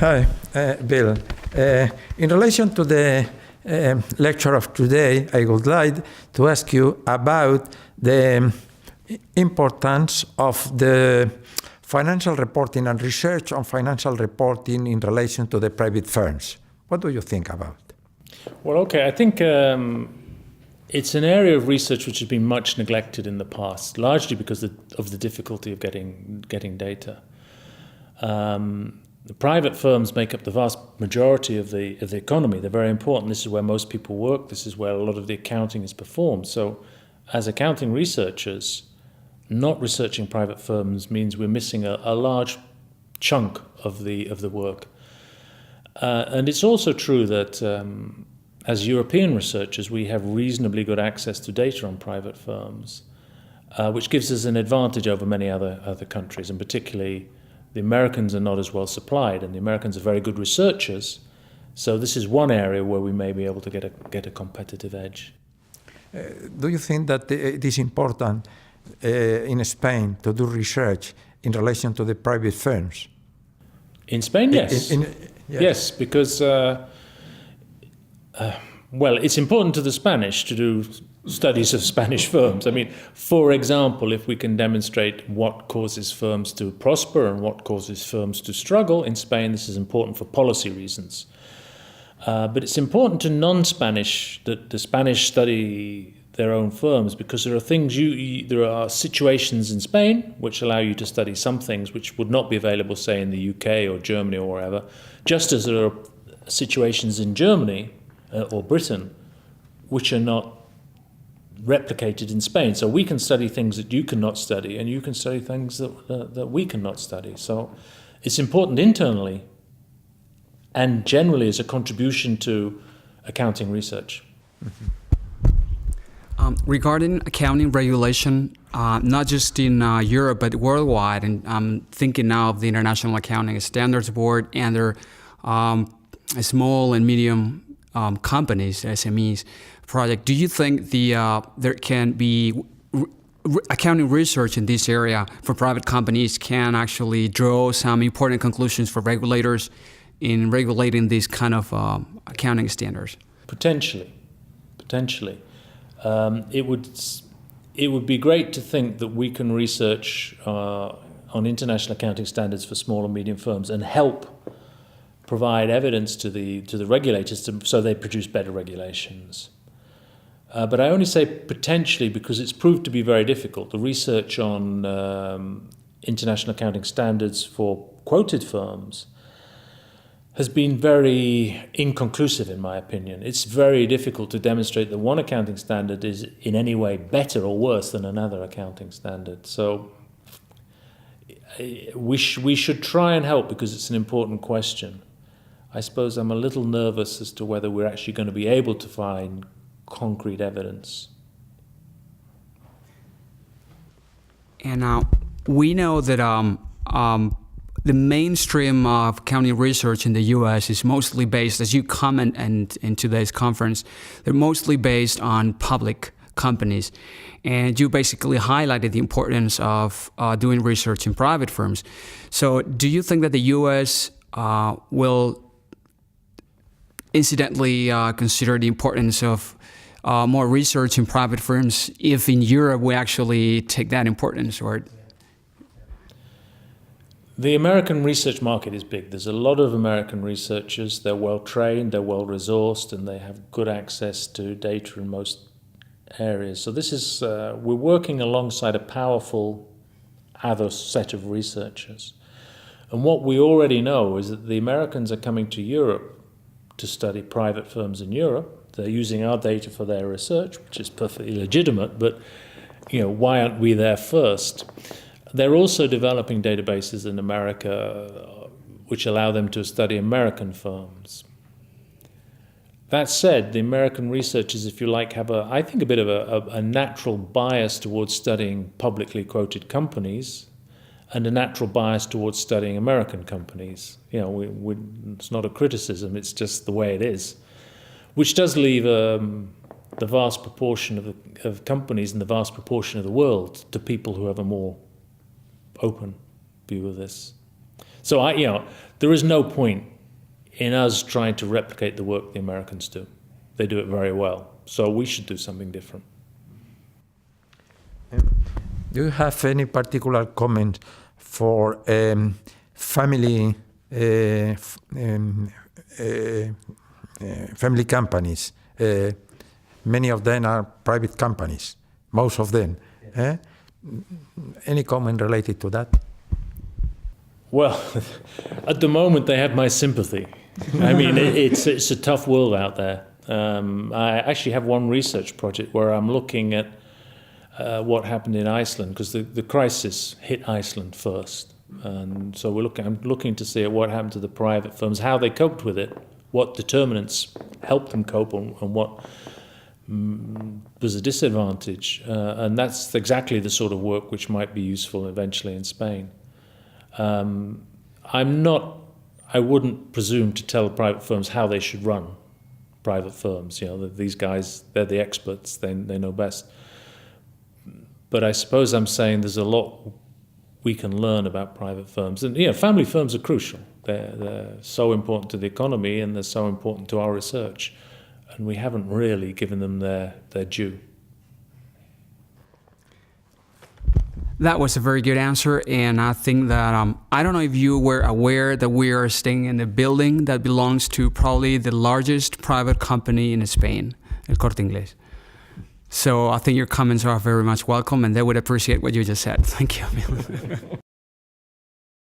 Hi, Bill. In relation to the lecture of today, I would like to ask you about the importance of the financial reporting and research on financial reporting in relation to the private firms. What do you think about? Well, okay, I think it's an area of research which has been much neglected in the past, largely because of the difficulty of getting data. The private firms make up the vast majority of the economy. They're very important. This is where most people work. This is where a lot of the accounting is performed. So, as accounting researchers, not researching private firms means we're missing a large chunk of the work. And it's also true that as European researchers, we have reasonably good access to data on private firms, which gives us an advantage over many other countries, and particularly the Americans are not as well supplied, and the Americans are very good researchers. So this is one area where we may be able to get a competitive edge. Do you think that it is important in Spain to do research in relation to the private firms? In Spain, yes. Yes, because well, it's important to the Spanish to do studies of Spanish firms. I mean, for example, if we can demonstrate what causes firms to prosper and what causes firms to struggle in Spain, this is important for policy reasons. But it's important to non-Spanish that the Spanish study their own firms, because there are there are situations in Spain which allow you to study some things which would not be available, say, in the UK or Germany or wherever, just as there are situations in Germany or Britain which are not replicated in Spain. So we can study things that you cannot study, and you can study things that we cannot study. So it's important internally and generally as a contribution to accounting research. Mm-hmm. Regarding accounting regulation, not just in Europe but worldwide, and I'm thinking now of the International Accounting Standards Board and their small and medium companies, SMEs project. Do you think there can be accounting research in this area for private companies can actually draw some important conclusions for regulators in regulating these kind of accounting standards? Potentially. It would be great to think that we can research on international accounting standards for small and medium firms and help provide evidence to the regulators so they produce better regulations. But I only say potentially because it's proved to be very difficult. The research on international accounting standards for quoted firms has been very inconclusive, in my opinion. It's very difficult to demonstrate that one accounting standard is in any way better or worse than another accounting standard. So we should try and help because it's an important question. I suppose I'm a little nervous as to whether we're actually going to be able to find concrete evidence. And we know that the mainstream of accounting research in the U.S. is mostly based, as you comment in today's conference, they're mostly based on public companies. And you basically highlighted the importance of doing research in private firms. So do you think that the U.S. will incidentally consider the importance of more research in private firms if in Europe we actually take that importance? Or the American research market is big. There's a lot of American researchers. They're well trained, they're well resourced, and they have good access to data in most areas. So this is we're working alongside a powerful other set of researchers. And what we already know is that the Americans are coming to Europe to study private firms in Europe. They're using our data for their research, which is perfectly legitimate, but why aren't we there first? They're also developing databases in America which allow them to study American firms. That said, the American researchers, if you like, have I think a bit of a natural bias towards studying publicly quoted companies and a natural bias towards studying American companies. It's not a criticism, it's just the way it is, which does leave the vast proportion of companies and the vast proportion of the world to people who have a more open view of this. So there is no point in us trying to replicate the work the Americans do. They do it very well. So we should do something different. Do you have any particular comment for family family companies? Many of them are private companies, most of them. Any comment related to that? Well, at the moment they have my sympathy. I mean, it's a tough world out there. I actually have one research project where I'm looking at what happened in Iceland, because the crisis hit Iceland first. And so I'm looking to see what happened to the private firms, how they coped with it, what determinants helped them cope, and what was a disadvantage. And that's exactly the sort of work which might be useful eventually in Spain. I wouldn't presume to tell private firms how they should run private firms. You know, these guys, they're the experts, they know best. But I suppose I'm saying there's a lot we can learn about private firms. And, you know, family firms are crucial. They're so important to the economy, and they're so important to our research. And we haven't really given them their due. That was a very good answer, and I think that, I don't know if you were aware that we are staying in a building that belongs to probably the largest private company in Spain, El Corte Inglés. So I think your comments are very much welcome, and they would appreciate what you just said. Thank you.